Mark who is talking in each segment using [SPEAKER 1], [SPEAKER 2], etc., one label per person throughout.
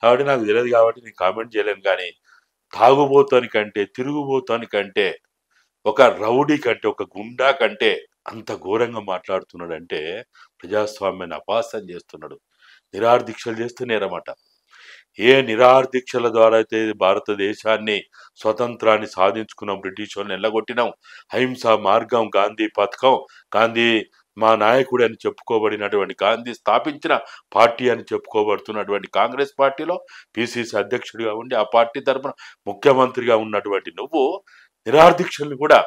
[SPEAKER 1] కాబట్టి నాకు తెలియదు కాబట్టి నేను కామెంట్ చేయలేను. కానీ తాగుబోతాని కంటే, తిరుగుబోతాని కంటే, ఒక రౌడీ కంటే, ఒక గుండా కంటే అంత ఘోరంగా మాట్లాడుతున్నాడంటే ప్రజాస్వామ్యాన్ని అపహాస్యం చేస్తున్నాడు. నిరాహార దీక్షలు చేస్తే నేరమట. ఏ నిరాహార దీక్షల ద్వారా అయితే భారతదేశాన్ని స్వతంత్రాన్ని సాధించుకున్నాం, బ్రిటిష్ వాళ్ళని ఎల్లగొట్టినాం, అహింసా మార్గం, గాంధీ పథకం, గాంధీ మా నాయకుడు అని చెప్పుకోబడినటువంటి, గాంధీ స్థాపించిన పార్టీ అని చెప్పుకోబడుతున్నటువంటి కాంగ్రెస్ పార్టీలో పిసిసి అధ్యక్షుడిగా ఉండి ఆ పార్టీ తరఫున ముఖ్యమంత్రిగా ఉన్నటువంటి నువ్వు నిరాహార దీక్షల్ని కూడా,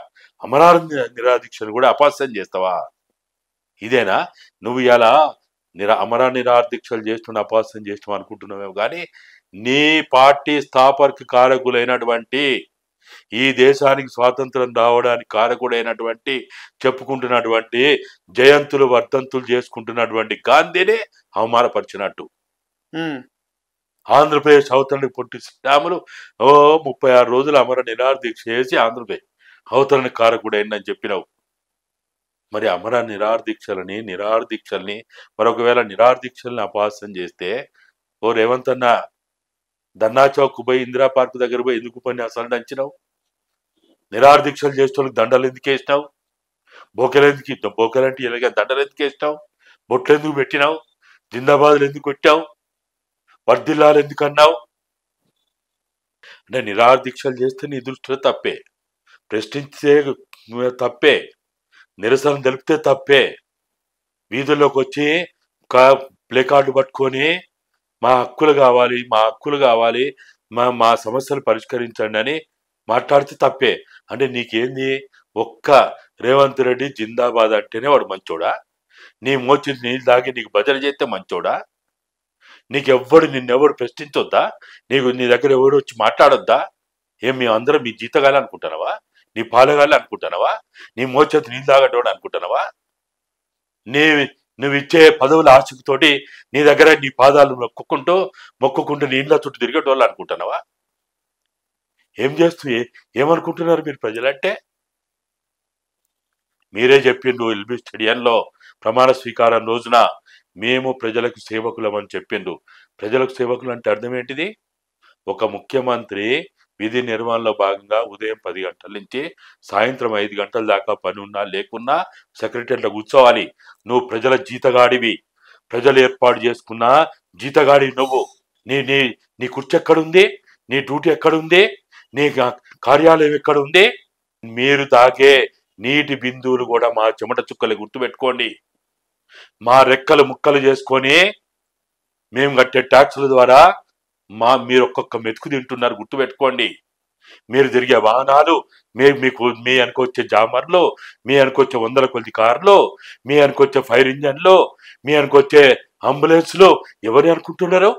[SPEAKER 1] అమరార నిరాహార దీక్షల్ని కూడా అపహాస్యం చేస్తావా? ఇదేనా నువ్వు ఇలా అమర నిరాహార దీక్షలు చేస్తున్న, అపహాస్యం చేస్తున్నావు అనుకుంటున్నావేమో కానీ నీ పార్టీ స్థాపక కారకులైనటువంటి, ఈ దేశానికి స్వాతంత్రం రావడానికి కారకుడైనటువంటి, చెప్పుకుంటున్నటువంటి, జయంతులు వర్ధంతులు చేసుకుంటున్నటువంటి గాంధీని అవమానపరిచినట్టు. ఆంధ్రప్రదేశ్ అవతరణ పొట్టి శ్రీరాములు 36 రోజులు అమర నిరాహార దీక్ష చేసి ఆంధ్రప్రదేశ్ అవతరణ కారకుడైందని చెప్పినావు. మరి అమర నిరాహార దీక్షల్ని మరొకవేళ నిరాహార దీక్షల్ని అపహాస్యం చేస్తే ఓ రేవంత్ అన్న ధర్నా చౌక్ పోయి, ఇందిరా పార్క్ దగ్గర పోయి ఎందుకు ఉపన్యాసాలు దంచినావు? నిరాహార దీక్షలు చేసేటోళ్ళకి దండలు ఎందుకు వేసినావు? బోకెలంటే ఇలాగే దండలు ఎందుకు వేసినావు? బొట్లు ఎందుకు పెట్టినావు? జిందాబాద్లు ఎందుకు కొట్టావు? వర్దిల్లాలు ఎందుకు అన్నావు? అంటే నిరాహార దీక్షలు చేస్తే నీ దృష్టిలో తప్పే, ప్రశ్నించే తప్పే, నిరసన తెలిపితే తప్పే, వీధుల్లోకి వచ్చి ప్లే కార్డు పట్టుకొని మా హక్కులు కావాలి, మా సమస్యలు పరిష్కరించండి అని మాట్లాడితే తప్పే. అంటే నీకేంది, ఒక్క రేవంత్ రెడ్డి జిందాబాద్ అంటేనే వాడు మంచోడా? నీ మోచి నీళ్ళు తాగి నీకు భజన చేస్తే మంచోడా? నిన్నెవడు ప్రశ్నించొద్దా? నీ దగ్గర ఎవడు వచ్చి మాట్లాడొద్దా? మేము అందరం మీ జీతగాలి అనుకుంటున్నావా? నీ పాలగాలి అనుకుంటున్నావా? నీ మోచేతి నీళ్ళు తాగటోడు అనుకుంటున్నావా? నువ్వు ఇచ్చే పదవుల ఆశతోటి నీ దగ్గర నీ పాదాలు మొక్కుకుంటూ నీ ఇండ్ల చుట్టూ తిరిగేటోళ్ళు అనుకుంటున్నావా? ఏమనుకుంటున్నారు మీరు ప్రజలంటే? మీరే చెప్పిండ్రు ఎల్బీ స్టేడియంలో ప్రమాణ స్వీకారం రోజున మేము ప్రజలకు సేవకులమని చెప్పిండ్రు. ప్రజలకు సేవకులు అంటే అర్థం ఏంటిది? ఒక ముఖ్యమంత్రి విధి నిర్వహణలో భాగంగా ఉదయం 10 గంటల నుంచి సాయంత్రం 5 గంటల దాకా పని ఉన్నా లేకున్నా సెక్రటరీలో కూర్చోవాలి. నువ్వు ప్రజల జీతగాడివి, ప్రజలు ఏర్పాటు చేసుకున్న జీతగాడి నువ్వు. నీ నీ నీ కుర్చీ ఎక్కడుంది? నీ డ్యూటీ ఎక్కడుంది? నీ కార్యాలయం ఎక్కడుంది? మీరు తాగే నీటి బిందువులు కూడా మా చెమట చుక్కలే, గుర్తుపెట్టుకోండి. మా రెక్కలు ముక్కలు చేసుకొని మేము కట్టే ట్యాక్సుల ద్వారా మీరు ఒక్కొక్క మెతుకు తింటున్నారు, గుర్తుపెట్టుకోండి. మీరు తిరిగే వాహనాలు, మీ అనుకొచ్చే జామర్లు, మీ అనుకొచ్చే 100 కొద్ది కార్లు, మీ అనుకొచ్చే ఫైర్ ఇంజన్లు, మీ అనుకొచ్చే అంబులెన్స్లు ఎవరు అనుకుంటున్నారు?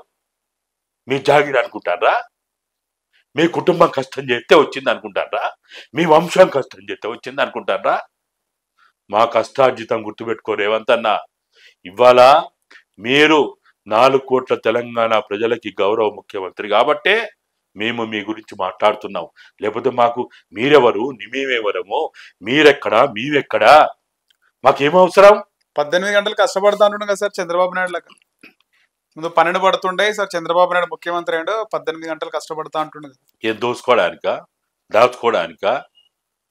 [SPEAKER 1] మీ జాగిరి అనుకుంటారా? మీ కుటుంబం కష్టం చేస్తే వచ్చింది అనుకుంటారా? మీ వంశం కష్టం చేస్తే వచ్చింది అనుకుంటారా? మా కష్టార్జితం గుర్తుపెట్టుకో రేవంత్ అన్న. ఇవాళ మీరు 4 కోట్ల తెలంగాణ ప్రజలకి గౌరవ ముఖ్యమంత్రి కాబట్టే మేము మీ గురించి మాట్లాడుతున్నాం. లేకపోతే మాకు మీరెవరు, మేమెవరము, మీరెక్కడా, మేమెక్కడా, మాకేమవసరం?
[SPEAKER 2] 18 గంటలు కష్టపడతా ఉంటుండే కదా సార్ చంద్రబాబు నాయుడు లాగా. ముందు 12 పడుతుండే సార్, చంద్రబాబు నాయుడు ముఖ్యమంత్రి అయ్యాడు, 18 గంటలు కష్టపడతా ఉంటుండే.
[SPEAKER 1] ఏం దోసుకోవడానికా, దాచుకోవడానికా,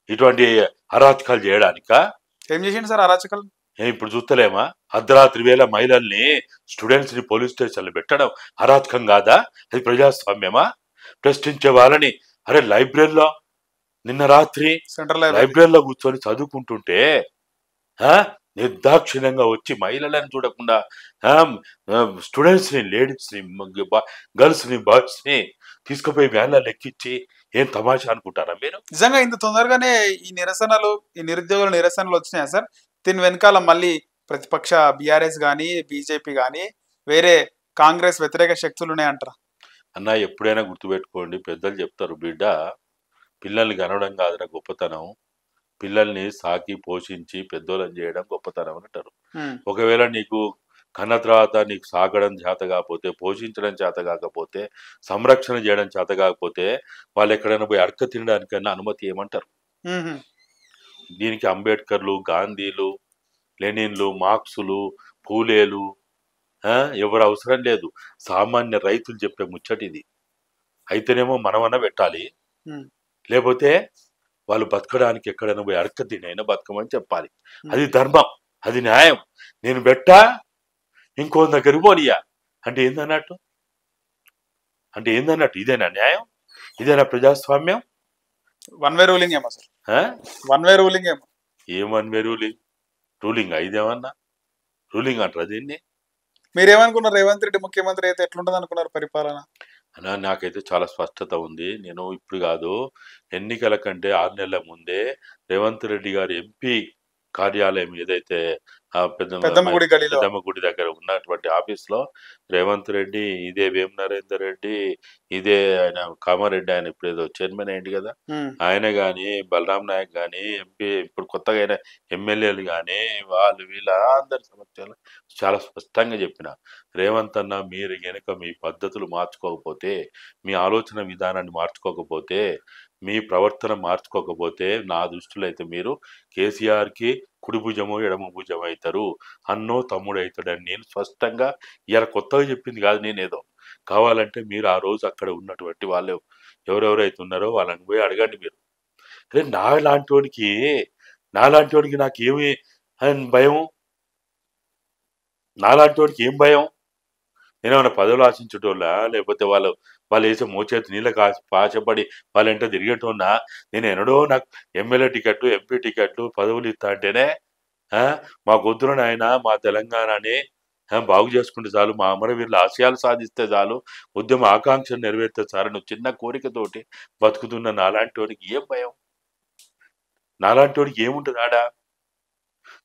[SPEAKER 1] ఇటువంటి అరాచకాలు చేయడానికా?
[SPEAKER 2] ఏం చేసిండు సార్ అరాచకాలు?
[SPEAKER 1] ఇప్పుడు చూస్తలేమా? అర్ధరాత్రి వేళ మహిళల్ని, స్టూడెంట్స్ ని పోలీస్ స్టేషన్లు పెట్టడం అరాచకం కాదా? అది ప్రజాస్వామ్యమా? ప్రశ్నించే వాళ్ళని, అరే లైబ్రరీలో నిన్న రాత్రి లైబ్రరీలో కూర్చొని చదువుకుంటుంటే నిర్దాక్షిణ్యంగా వచ్చి మహిళలను చూడకుండా స్టూడెంట్స్ ని, లేడీస్ ని, గర్ల్స్ ని, బాయ్స్ ని తీసుకుపోయి వ్యాన్లో లెక్కించి ఏం తమాషా అనుకుంటారా మీరు?
[SPEAKER 2] నిజంగా ఇంత తొందరగానే ఈ నిరుద్యోగుల నిరసనలు వచ్చినాయా సార్? దీని వెనకాల మళ్ళీ ప్రతిపక్ష బీఆర్ఎస్ కానీ, బీజేపీ కానీ, వేరే కాంగ్రెస్ వ్యతిరేక శక్తులు ఉన్నాయంటారా?
[SPEAKER 1] అన్న ఎప్పుడైనా గుర్తుపెట్టుకోండి, పెద్దలు చెప్తారు, బిడ్డ పిల్లల్ని కనడం కాదురా గొప్పతనం, పిల్లల్ని సాకి పోషించి పెద్దోళ్ళని చేయడం గొప్పతనం అని అంటారు. ఒకవేళ నీకు కన్న తర్వాత నీకు సాగడం చేత కాకపోతే, పోషించడం చేత కాకపోతే, సంరక్షణ చేయడం చేత కాకపోతే, వాళ్ళు ఎక్కడైనా పోయి అడక తినడానికన్నా అనుమతి ఏమంటారు? దీనికి అంబేద్కర్లు, గాంధీలు, లెనిన్లు, మార్క్సులు, పూలేలు, ఎవరు అవసరం లేదు. సామాన్య రైతులు చెప్పే ముచ్చట ఇది. అయితేనేమో మనమన్నా పెట్టాలి.
[SPEAKER 2] ఉమ్,
[SPEAKER 1] లేకపోతే వాళ్ళు బతకడానికి ఎక్కడైనా పోయి అడక్క తినైనా బతకమని చెప్పాలి.
[SPEAKER 2] ఉమ్.
[SPEAKER 1] అది ధర్మం, అది న్యాయం. నేను పెట్టా ఇంకో దగ్గరికి పోనీయా అంటే ఏందన్నట్టు? అంటే ఏందన్నట్టు? ఇదేనా న్యాయం? ఇదేనా ప్రజాస్వామ్యం?
[SPEAKER 2] వన్ వే రూలింగ్ ఏమో సార్,
[SPEAKER 1] ఆ?
[SPEAKER 2] వన్ వే రూలింగ్ ఏమో.
[SPEAKER 1] ఏమని రూలింగ్? రూలింగ్ ఇదేమన్నా? రూలింగ్ అంటారా దీన్ని?
[SPEAKER 2] మీరేమనుకున్నారు? రేవంత్ రెడ్డి ముఖ్యమంత్రి అయితే ఎట్లుంటది అనుకున్నారు పరిపాలన?
[SPEAKER 1] నాకైతే చాలా స్పష్టత ఉంది. నేను ఇప్పుడు కాదు, ఎన్నికల కంటే 6 నెలల ముందే రేవంత్ రెడ్డి గారి ఎంపీ కార్యాలయం ఏదైతే
[SPEAKER 2] పెద్దమ్మ గుడి గలీలో.
[SPEAKER 1] పెద్దమ్మ గుడి దగ్గర ఉన్నటువంటి ఆఫీస్లో రేవంత్ రెడ్డి, ఇదే వేం నరేందర్ రెడ్డి, ఇదే ఆయన కామారెడ్డి, ఆయన ఇప్పుడు ఏదో చైర్మన్ అయింది కదా,
[SPEAKER 2] ఉమ్,
[SPEAKER 1] ఆయన కానీ బలరాం నాయక్ కానీ ఎంపీ ఇప్పుడు కొత్తగా అయిన ఎమ్మెల్యేలు కానీ వాళ్ళు వీళ్ళ అందరి సమక్షంలో చాలా స్పష్టంగా చెప్పిన, రేవంత్ అన్న మీరు గనుక మీ పద్ధతులు మార్చుకోకపోతే, మీ ఆలోచన విధానాన్ని మార్చుకోకపోతే, మీ ప్రవర్తన మార్చుకోకపోతే నా దృష్టిలో అయితే మీరు కేసీఆర్కి కుడి భుజమో ఎడమ భుజం అవుతారు, అన్నో తమ్ముడు అవుతాడని నేను స్పష్టంగా ఇలా కొత్తగా చెప్పింది కాదు. నేనేదో కావాలంటే మీరు ఆ రోజు అక్కడ ఉన్నటువంటి వాళ్ళు ఎవరెవరైతే ఉన్నారో వాళ్ళని పోయి అడగండి మీరు. అరే నాలాంటి వాడికి నాకేమి భయం? నాలాంటి వాడికి ఏం భయం? నేనేమన్నా పదవులు ఆశించేటోళ్ళా? లేకపోతే వాళ్ళు వేసే మోచేతి నీళ్ళకి ఆశపడి వాళ్ళంటే తిరిగేటోన్నా? నేను ఎన్నడో నాకు ఎమ్మెల్యే టికెట్లు, ఎంపీ టికెట్లు, పదవులు ఇస్తా అంటేనే మా గొంతులో నాయన మా తెలంగాణని బాగు చేసుకుంటే చాలు, మా అమరవీరుల ఆశయాలు సాధిస్తే చాలు, ఉద్యమ ఆకాంక్షలు నెరవేర్తే చాలు, నువ్వు చిన్న కోరికతోటి బతుకుతున్న నాలాంటి వాడికి ఏం భయం? నాలాంటి వాడికి ఏముంటుంది ఆడ?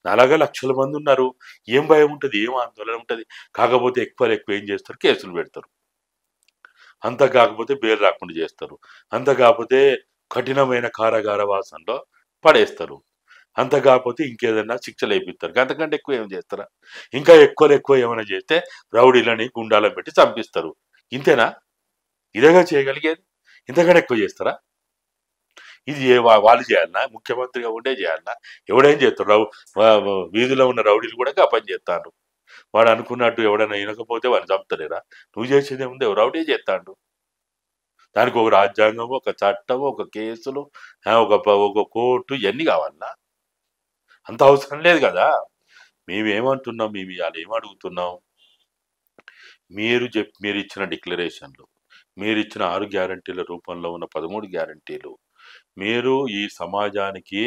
[SPEAKER 1] నాలాగా లక్షల మంది ఉన్నారు. ఏం భయం ఉంటుంది? ఏం ఆందోళన ఉంటుంది? కాకపోతే ఎక్కువ ఏం చేస్తారు? కేసులు పెడతారు. అంత కాకపోతే బెయిల్ రాకుండా చేస్తారు. అంత కాకపోతే కఠినమైన కారాగార వాసనలో పడేస్తారు. అంత కాకపోతే ఇంకేదన్నా శిక్షలు వేయిస్తారు. అంతకంటే ఎక్కువ ఏం చేస్తారా? ఇంకా ఎక్కువ ఏమైనా చేస్తే రౌడీలని గుండాలను పెట్టి చంపిస్తారు. ఇంతేనా? ఇదేగా చేయగలిగేది? ఇంతకంటే ఎక్కువ చేస్తారా? ఇది వాళ్ళు చేయాలన్నా? ముఖ్యమంత్రిగా ఉండే చేయాలన్నా? ఎవడేం చేస్తారు? వీధిలో ఉన్న రౌడీలు కూడా పని చేస్తాడు. వాడు అనుకున్నట్టు ఎవడైనా వినకపోతే వాడిని చంపుతలేరా? నువ్వు చేసేది ఏముంది? రౌడీ చేస్తాడు. దానికి ఒక రాజ్యాంగము, ఒక చట్టము, ఒక కేసులు, ఒక కోర్టు, ఇవన్నీ కావాలన్నా? అంత అవసరం లేదు కదా. మేమేమంటున్నాం? మేము ఇవాళ ఏమడుగుతున్నాం? మీరు ఇచ్చిన డిక్లరేషన్లు, మీరు ఇచ్చిన 6 గ్యారంటీల రూపంలో ఉన్న 13 గ్యారంటీలు, మీరు ఈ సమాజానికి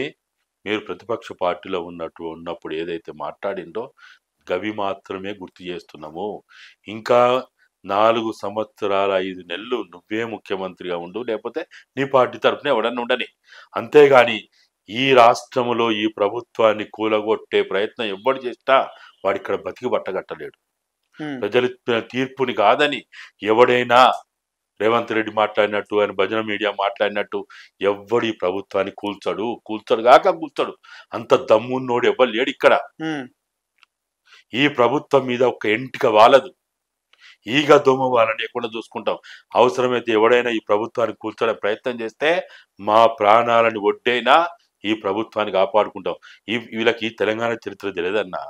[SPEAKER 1] మీరు ప్రతిపక్ష పార్టీలో ఉన్నప్పుడు ఏదైతే మాట్లాడిందో గవి మాత్రమే గుర్తు చేస్తున్నాము. ఇంకా 4 సంవత్సరాల 5 నెలలు నువ్వే ముఖ్యమంత్రిగా ఉండు, లేకపోతే నీ పార్టీ తరఫున ఎవడన్నా ఉండని. అంతేగాని ఈ రాష్ట్రంలో ఈ ప్రభుత్వాన్ని కూలగొట్టే ప్రయత్నం ఎవ్వడు చేసినా వాడు ఇక్కడ బతికి బట్టగట్టలేడు. ప్రజల తీర్పుని కాదని ఎవడైనా రేవంత్ రెడ్డి మాట్లాడినట్టు, ఆయన భజన మీడియా మాట్లాడినట్టు ఎవ్వడు ఈ ప్రభుత్వాన్ని కూల్చడు. అంత దమ్మున్నోడు ఎవ్వరు లేడు ఇక్కడ. ఈ ప్రభుత్వం మీద ఒక ఎంటిక వాలదు. ఈగ దోమ వాళ్ళని ఎక్కడ చూసుకుంటాం. అవసరమైతే ఎవడైనా ఈ ప్రభుత్వాన్ని కూల్చడే ప్రయత్నం చేస్తే మా ప్రాణాలను ఒడ్డైనా ఈ ప్రభుత్వాన్ని కాపాడుకుంటాం. వీళ్ళకి తెలంగాణ చరిత్ర తెలియదన్నా.